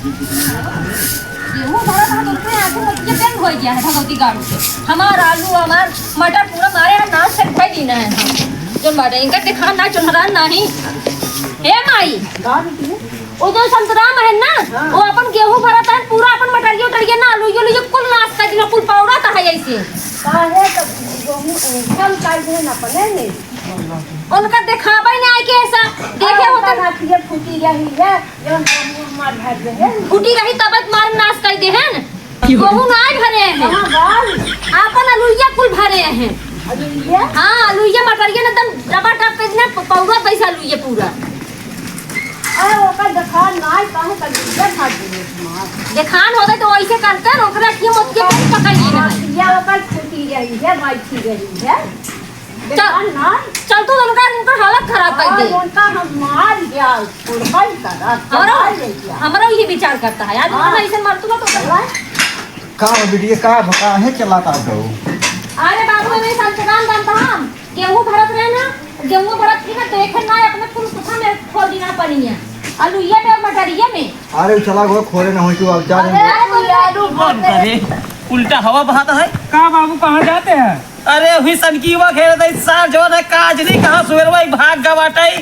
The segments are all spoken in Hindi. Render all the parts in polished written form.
गेहूं भरा था तो उसमें आंखों में ये पेन हो गया है भगवती गाड़ू से। हमार आलू हमार मटर पूरा मारे हैं नाश से खाई दीना है जो मटर इनका दिखा ना चुनरा नहीं हे माई वो जो संतराम है ना वो अपन गेहूं भरा था पूरा अपन मटरिया उटरिया ना आलू ये कुल नाश कर दिया कुल पाउडा था है ऐसे काहे तो गेहूं कम काट दे ना पड़े ने उनका दिखावा ही नहीं आए के ऐसा देखे होता ना ये फूटी रही है जब मार भर दे है फूटी रही तबत मार नाश कर दे हैं गेहूं ना भरे हैं हां बाल अपन आलूया कुल भरे हैं आलूया हां आलूया मटरिया एकदम डबा टप पे ना पाउडा पैसा आलूया पूरा अरे ओकर देखा नाय काहे कर दिया खा दे मार देखान होता तो ऐसे करते हैं ओकरा की मत के पकड़ लिए ये ओकर फूटी रही है बैठी रही है चल चल तो उनका हालत खराब कर दे उनका हम मार गया कुर्बान करा हमारा ये विचार करता है आज मैं ऐसे मर तू तो का वीडियो का भका है चलाता दो। अरे बाबू मैं संतराम बनता हम गेहूं भरत रहे ना गेहूं भरत की ना तो एक ना अपने कुल सुखा में खोल देना पड़िया आलूया में और मटरिया में अरे चला गो खोरे ना हो तू अब जा अरे उल्टा हवा बहाता है। का बाबू कहाँ जाते हैं? अरे हुई सनकी हुआ खेल रही सार जो है काजरी कहाँ सुरवाई भाग गवाटाई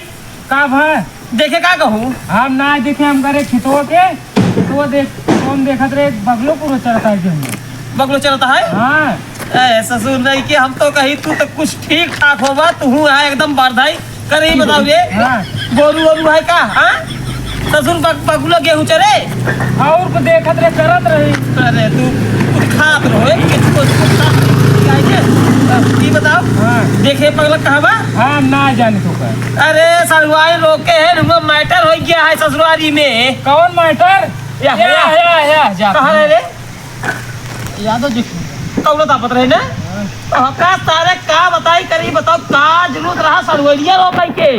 का भाई देखे का कहूँ हम ना देखे हम करे खितवा के खितवा देख कौन देखत रहे बगलो पूरा चढ़ता है जमीन बगलो चलता है। हाँ ए ससुर नहीं कि हम तो कही तू तो कुछ ठीक ठाक होगा तू है एकदम बारधाई कर ही बताओ ये हाँ गोरू वोरू है का हाँ ससुर बगलो गेहूँ चले और को देखत रहे करत रही अरे तू खात रहो की बताओ हाँ देखे पगलक कहाँ बा हम ना जाने तो कर अरे सरुआई रोके है रुआ मैटर हो गया है ससुरारी में कौन मैटर या कहाँ रहे रे यादव जी कौन तापत रहे ना का सारे का बताई करी बताओ का जरूरत रहा सरुआरिया रोके के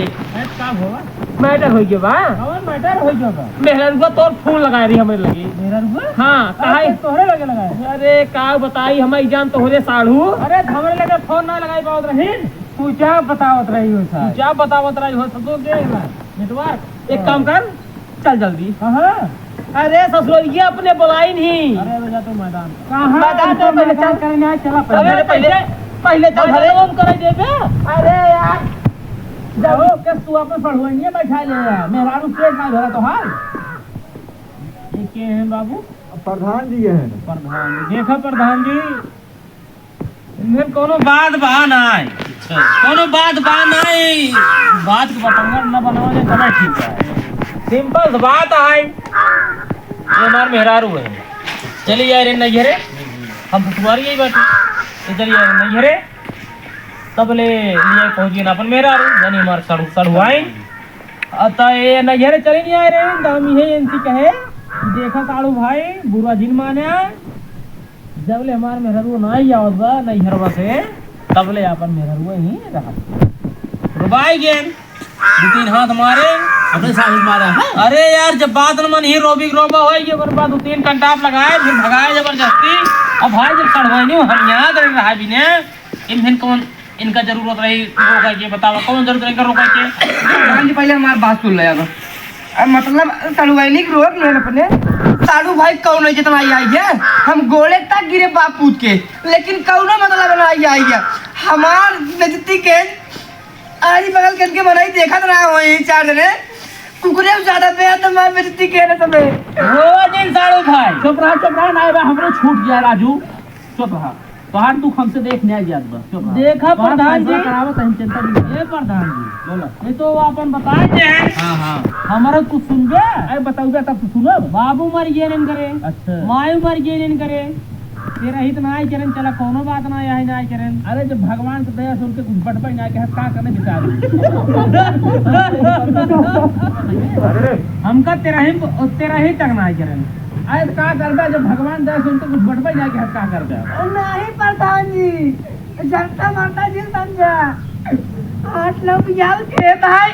का होगा मैटर हो गया बा कौन मैटर हो जाएगा मेहरुआ तोर फूल लगाए रही हमें लगी मेरा रुपया हाँ कहा तोहरे लगे लगाए अरे का बताई हमें जान तो हो रे साढ़ू अरे हमरे लगे फोन ना लगाई पावत रही तू क्या बतावत रही हो साहब क्या बतावत रही हो ससुर के नेटवर्क एक काम कर चल जल्दी कहाँ अरे ससुरिया अपने बुलाई नहीं अरे बजा तो मैदान मैदान तो पहले चल करने आए चला अरे पहले चल घरे फोन करे देबे अरे यार जाओ के तू अपन पढ़वाइए बैठा ले मेरा रू पेट ना धरा तो हाल ये के हैं बाबू प्रधान जी है प्रधान जी देखा प्रधान जी इनमें कोनो बात बा नहीं कोनो बात बा नहीं बात के बतंगर न बनाओ जे तब ठीक है सिंपल बात है ये हमार मेहरारू है चलिए यार नहीं घरे हम तुम्हारी यही बात है चलिए यार नहीं घरे तब ले लिए पहुंची ना अपन मेहरारू यानी हमार सड़ुआई अतः ये नहीं घरे चले नहीं आए रे हम ये इनसी कहे देखा काड़ू भाई बुरा जिन माने जब ले हमार मेहरारू ना ही आवत बा नहीं हरवा से तब ले अपन मेहरारू ही रहा रुबाई गेम दो तीन हाथ मारे अपने साबित मारा है। अरे यार जब बात न मन ही रोबिक रोबा हो ये बाद दो तीन कंटाप लगाए फिर भगाए जबरदस्ती अब भाई जब सड़वाई नहीं हम यहाँ कर रहा भी ने इन कौन इनका जरूरत रही रोका के बताओ कौन जरूरत रहेगा रोका के पहले हमारी बात सुन ले मतलब सड़ुआइनी की रोक नहीं अपने साड़ू भाई कौन है जितना आई है हम गोले तक गिरे बाप पूत के लेकिन कौन मतलब बनाई आई है हमार बेइज्जती के आरी बगल करके बनाई देखा रहा हो ये चार जने कुकुरे से ज्यादा पे तो मैं बेइज्जती के ना समय रोज इन साड़ू भाई चुप रहा ना बा हमरो छूट गया राजू चुप रहा तोहार तू हमसे देखने आ गया बस चुप देखा प्रधान जी करावत हम चिंता नहीं ये प्रधान जी बोला ये तो अपन बताए हैं हां हमारा कुछ सुन गया अरे बताऊंगा तब तू सुनो बाबू मर गए नहीं करे अच्छा मायू मर गए नहीं करे तेरा हित ना आई चरण चला कोनो बात ना आई ना चरण अरे जब भगवान की दया सुन के कुछ बटपा ना के का करने बेचारे हमका तेरा ही तक ना आई चरण आए का करबा जब भगवान दया सुन के कुछ बटपा ना के का करबा नहीं प्रधान जी जनता माता जी समझा 8 लोग बियाह खेत है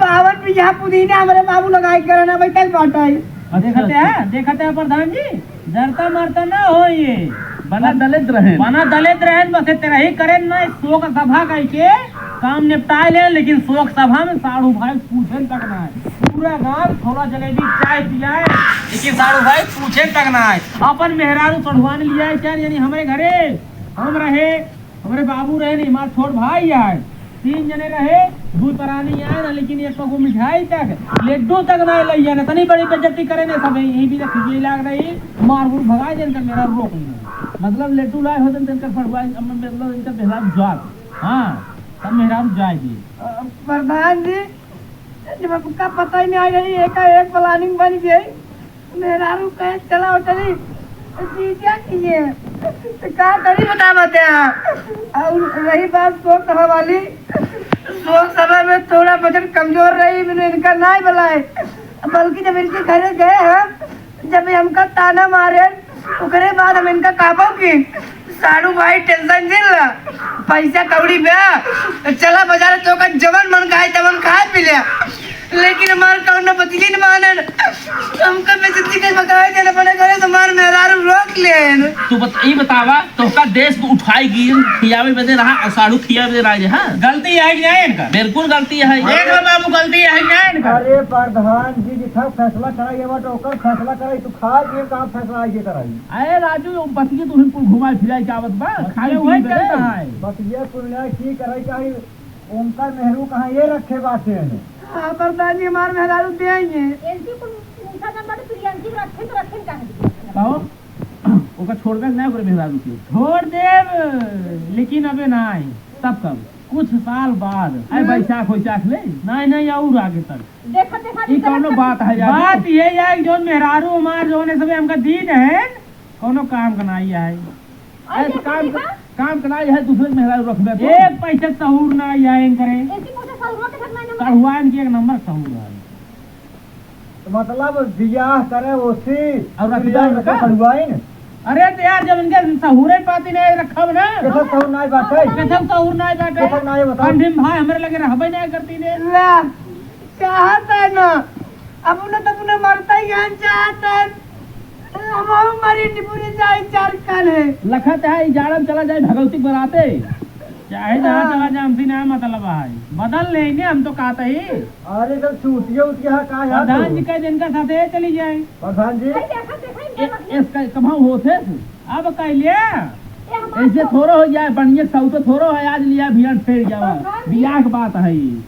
52 बियाह पुदीना हमारे बाबू लगाई करना भाई तक बाटाई देखते हैं प्रधान जी डरता मरता ना हो ये बना दलित रहे बस तेरा ही करे ना शोक सभा कह के काम निपटाए ले, लेकिन शोक सभा में साड़ू भाई पूछे तक ना है। पूरा गांव थोड़ा जलेबी चाय पिया है, लेकिन साड़ू भाई पूछे तक ना है। अपन मेहरारू चढ़वान लिया है क्या, यानी हमारे घरे हम रहे, हमारे बाबू रहे नहीं, हमारे छोट भाई आए, 3 जने रहे, 2 परानी आए ना, लेकिन एक को मिठाई तक लड्डू तक ना लिया ना, तनी बड़ी बेइज्जती करे ना सब यहीं भी खिचड़ी लाग रही मार मुर भगाए जिनका मेरा रोक नहीं, मतलब लड्डू लाए होते इनका फड़वाए, मतलब इनका बेहरा जात। हाँ तब मेहरा जाएगी। प्रधान जी जब आपका पता ही नहीं आ गई, एक प्लानिंग बन गई, मेहरारू कहे चला चली जी क्या किए तो क्या करी बताते हैं। और रही बात शोक सभा वाली, शोक सभा में थोड़ा वजन कमजोर रही, मैंने इनका नहीं बुलाए, बल्कि जब इनके घरे गए हैं, जब हमका ताना मारे उसके बाद हम इनका काबू की साड़ू भाई टेंशन झेल पैसा कौड़ी बे चला बाजार तो का जवन मन खाए तवन खाए पी लिया, लेकिन हमारे कौन बचली न माने हमका बेइज्जती के मकाए देना पड़े करे तो हमार मेहरारू रोक ले। तू ई बतावा तो का देश को उठाएगी खियावे बदे रहा और साड़ू खियावे बदे रहा। हां गलती है कि नहीं इनका? बिल्कुल गलती है, एक बाबू गलती है कि नहीं इनका? अरे प्रधान जी जितना फैसला कराइए बट ओकर फैसला कराई तो खा के काम फैसला आइए कराई। अरे राजू बतिए तो हमको घुमाए फिराए क्या बात बा, खाली वही करता है बस ये पुण्य की कराई चाहिए। ओमकार नेहरू कहाँ ये रखे बाटे हैं? हां प्रधान जी हमार मेहरारू देंगे एनसी को पूछा ना बड़े प्रियंकी रखे तो रखे काहे कहो ओका छोड़बे ना करे मेहरारू के छोड़ देब, लेकिन अबे नहीं तब कब कुछ साल बाद अरे बैसाख हो चाख ले नहीं और आगे तक देखा ई कोनो बात है यार। बात ये है जो मेहरारू हमार जो ने सब हमका दीन है कोनो काम कनाई है, ऐसे काम कनाई है दूसरे मेहरारू रखबे तो एक पैसा सहूर ना आए करे एनसी पूछे सौरवा के घर में कढ़ुआन के एक नंबर सहूर है। मतलब बियाह करे ओसी और रखबे खड़ुआइन। अरे तो यार जब इनके सहूरे पाती नहीं रखब ना कैसा सहूर नहीं बाटे? कैसा सहूर नहीं बाटे? कैसा नहीं बता? कंढिम भाई हमरे लगे रहबे नहीं करती ने चाहता है ना अपने तो अपने मरता ही है, चाहता है हम मरी निपुरी जाए चार काल है लखत है इजारम चला जाए भगवती बराते चाहे जहाँ चला जाए हमसे ना मतलब है बदल लेंगे हम तो कहते ही। अरे तो छूटिए उसके का यार प्रधान जी का जिनका साथे चली जाए प्रधान जी इसका कमाऊ होते अब कह लिया ऐसे थोड़ा हो जाए बढ़िया सौ तो थोड़ा है आज लिया बिया फेर जावा बियाह की बात है ये।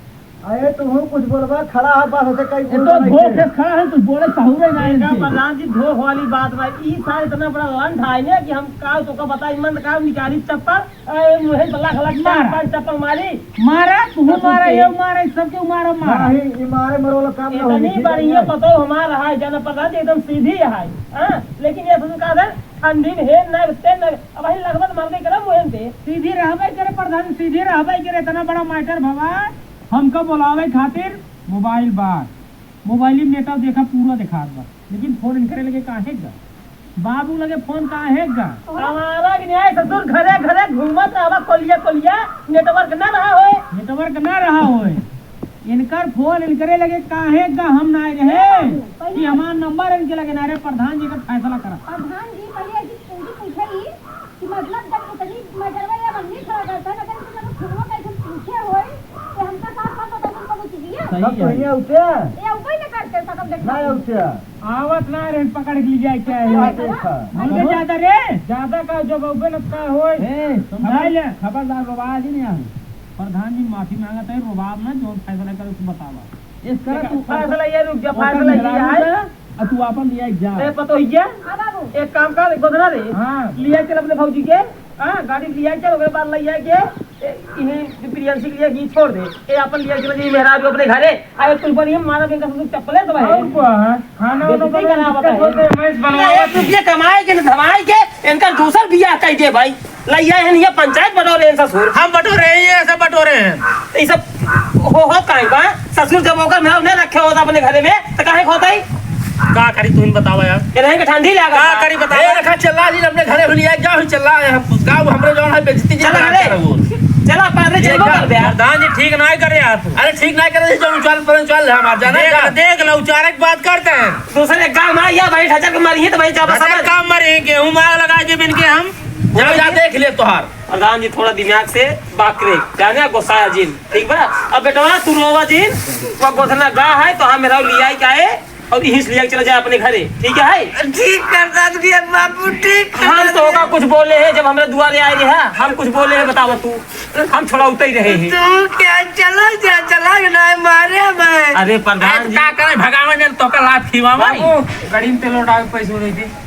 अरे तुम कुछ बोलबा खड़ा है बात होते कई तो धोखे खड़ा है तो बोले सहूरे नहीं प्रधान जी धोख वाली बात ना ई साल इतना बड़ा वन ढाई ने कि हम का तो का बताई मन का निकाली चप्पल ए मुहे लाख लाख पांच चप्पल मारी मारा तू मारा ये मारा सबके मारा मारा नहीं ये मारे मरोला काम ना होगी। इतनी बढ़िया पतो हमारा है जन प्रधान जी एकदम सीधी है हां, लेकिन ये सुन का है ठंडी में है ना ते न अब भाई लगभग मार के करे मुहे से सीधी रहबे करे प्रधान सीधी रहबे करे इतना बड़ा मैटर भवा हमको बुलावे खातिर मोबाइल बात मोबाइल में नेटवर्क देखा पूरा दिखा दो, लेकिन फोन इनकरे लगे काहे गा बाबू लगे फोन काहे गा हमारा कि न्याय ससुर घरे घरे घूमत रहबा कोलिया नेटवर्क ना रहा होए इनकर फोन इनकरे लगे काहे गा हम ना रहे कि हमार नंबर इनके लगे ना रे प्रधान जी का फैसला करा। प्रधान जी पहले ऐसी पूछी कि मतलब जब इतनी मजरवा या बन्नी खड़ा करता है लेकिन जब खुदवा कैसे पूछे होए कि हमका साथ तो तुम को चीज है सब तो ये उठे ये ऊपर न करते सकम देख नहीं उठे आवत ना रे पकड़ के ले जाए क्या है हमके ज्यादा रे ज्यादा का जो बउबे न का होए समझाई ले खबरदार रोबाज ही नहीं प्रधान जी माफी मांगत है रोबाब ना जो फैसला करे उसको बतावा इस कर तू फैसला ये रुक जा फैसला ये है तू अपन लिया जा ए पतो हिया हां बाबू एक काम कर गोदरा रे हां लिया चल अपने भौजी के हां गाड़ी लिया चल ओकरे बाद लिया के इन्हें प्रियंसी के लिए घी छोड़ दे ए अपन लिया चल जी मेहराज को अपने घरे आए कुल पर ये मारा के सब चप्पले तो भाई और को खाना वाला बना बोलते मैच बनवावा रुपये कमाए के न धमाए के इनका दूसर बियाह कह दे भाई लइया है ये पंचायत बटोरे हैं ससुर हम बटोरे हैं ये सब बटोरे हैं ये सब हो काहे बा ससुर जब होकर मैं उन्हें रखे होता अपने घरे में तो काहे खोता ही का करी तुम बताओ यार ये रहेंगे ठंडी लगा का करी बताओ ए रखा चला जी अपने घरे लिया जाओ चला हम गांव हमरे जोन है बेइज्जती चला घरे चला पादरे चलो कर दे प्रधान जी ठीक नहीं करे आप अरे ठीक नहीं करे जो उचाल पर चल हम जाने देख लो उचारे की बात करते हैं दूसरे गांव में या भाई ठचर के मारी है तो भाई चाबा सब काम मरे गेहूं मार लगा के बिन के हम जा देख ले तोहार। प्रधान जी थोड़ा दिमाग से बाकरे जाने गुस्सा जिन ठीक बा। अब बेटा तू रोवा जिन वो गोधना गा है तो हम मेरा लिया क्या है और यहीं से लिया चला जाए अपने घरे ठीक है। ठीक करता दिया बापू ठीक हम तो होगा कुछ बोले हैं जब हमारे दुआरे आए रहे हैं हम कुछ बोले हैं बताओ तू हम छोड़ा उतर ही रहे हैं। तू क्या चला ना मारे मैं। अरे प्रधान जी का करे भगावन जन तो का लात खिवावा गाड़ी में तेल उठा के पैसे नहीं थे।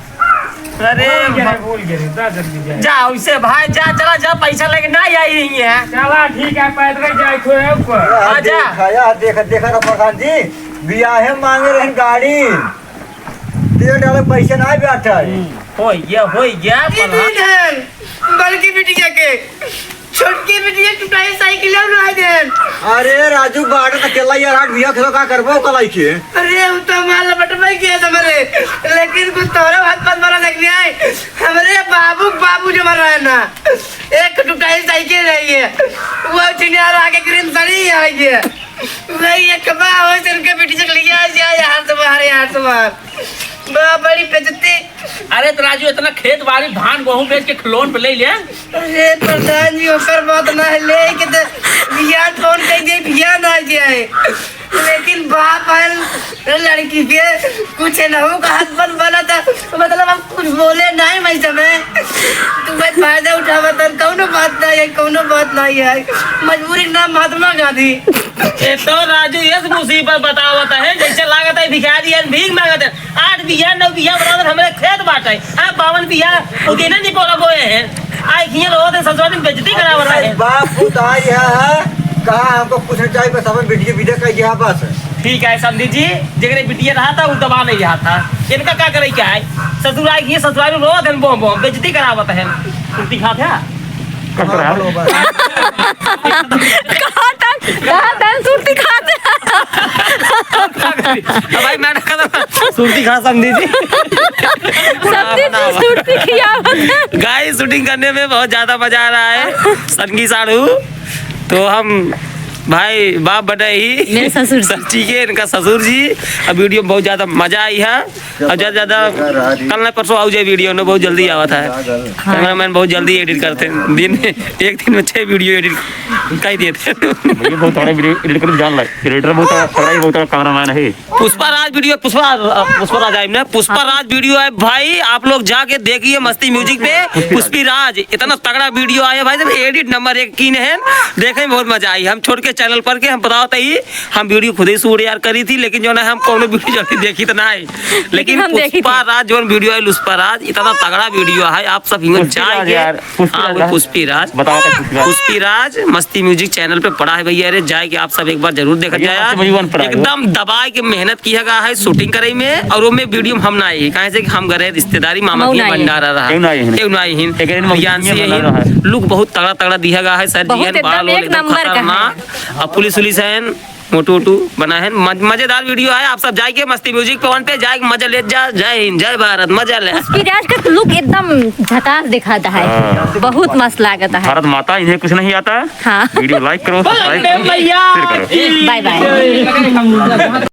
अरे भूल गए जा जल्दी जा। जा उससे भाई जा चला जा पैसा लेके ना आई रही है। चला ठीक है पैदल जाए खोए ऊपर। आजा खाया देखा ना प्रधान जी बियाहे मांगे रहे गाड़ी दे डाले पैसे ना बैठा हो गया प्रधान। बल्कि बिटिया के छोटकी बिटिया टूटाई साइकिल उड़ा दे। अरे राजू बाड़ अकेला यार आठ बिया खेलो का करबो कलाई के। अरे वो तो माल बटवाई किया हमारे लेकिन कुछ तोरे हाथ पास वाला लगने आए हमारे बाबू जो मर रहा है ना एक टूटाई साइकिल रही है वो चिनियार आगे ग्रीन साड़ी आई है वही एक कबा हो उनके बेटी से लिया जाए यार तुम्हार बड़ी बेइज्जती। अरे तो राजू इतना खेत बाड़ी धान गेहूं बेच के लोन पे ले ले। अरे प्रधान जी ऊपर बात ना है ले के भैया फोन कर दे भैया ना जाए लेकिन बाप है लड़की के कुछ ना हो का हाथ बंद बना था मतलब हम कुछ बोले नहीं मैं समय तुम्हें फायदा उठावा तो कौनो बात नहीं है मजबूरी ना महात्मा गांधी। ये तो राजू ये मुसीबत बतावत है जैसे लागत है भिखारी है भीख मांगत है 8 बिया 9 बिया बराबर हमारे खेत बाटे आप 52 बिया उदिन नहीं बोला बोए हैं आई किए रोज ससुराल में बेइज्जती करावत है। बाप खुदा है कहा हमको कुछ नहीं चाहिए बस हमें वीडियो वीडियो का यहाँ बस। ठीक है समझी जी जगह बिटिया रहा था वो दबा नहीं रहा था इनका क्या करे क्या है ससुराल की ससुराल में रोज बम बम बेइज्जती करावत है कुर्ती खा था कहाँ तक सुर्ती खाते भाई मैं सुर्ती खा समझी जी सुर्ती खियावत गाइस शूटिंग करने में बहुत ज्यादा मजा आ रहा है संगी साड़ू तो हम भाई बाप बने ही मेरे ससुर जी। ठीक है इनका ससुर जी अब वीडियो में बहुत ज्यादा मजा आई है और ज्यादा कल न परसों आओ जाए वीडियो में बहुत जल्दी आवत है कैमरामैन बहुत जल्दी एडिट करते हैं दिन में एक दिन में 6 वीडियो एडिट कर देते हैं बहुत बड़ा वीडियो एडिट कर जान लाइक एडिटर बहुत कैमरामैन है। पुष्पाराज वीडियो पुष्पाराज आए ना पुष्पाराज वीडियो है भाई आप लोग जाके देखिए मस्ती म्यूजिक पे पुष्पीराज इतना तगड़ा वीडियो आया भाई जब एडिट नंबर 1 की है देखने में बहुत मजा आई। हम छोड़ के चैनल पर के हम पता होता ही हम वीडियो खुद ही शूट यार करी थी लेकिन जो ना हम कौन वीडियो जल्दी देखी तो ना है लेकिन पुष्पाराज जो वीडियो है पुष्पाराज इतना तगड़ा वीडियो है आप सब पुष्पीराज पुष्पीराज मस्ती म्यूजिक चैनल पे पड़ा है भैया अरे जाए कि आप सब एक बार जरूर देखा जाए एकदम दबा के मेहनत किया गया है शूटिंग करे में और वो में वीडियो हम ना आई कहे से कि हम गए रिश्तेदारी मामा की भंडारा रहा लुक बहुत तगड़ा तगड़ा दिया गया है सर जी बाल पुलिस है मोटू बना है मजेदार वीडियो है आप सब जाइए मस्ती म्यूजिक पे पे जाए मजा ले जा जय हिंद जय भारत मजा ले पुष्पीराज का लुक एकदम झकास दिखाता है बहुत मस्त लागता है। भारत माता इन्हें कुछ नहीं आता हाँ वीडियो लाइक करो सब्सक्राइब करो बाय बाय।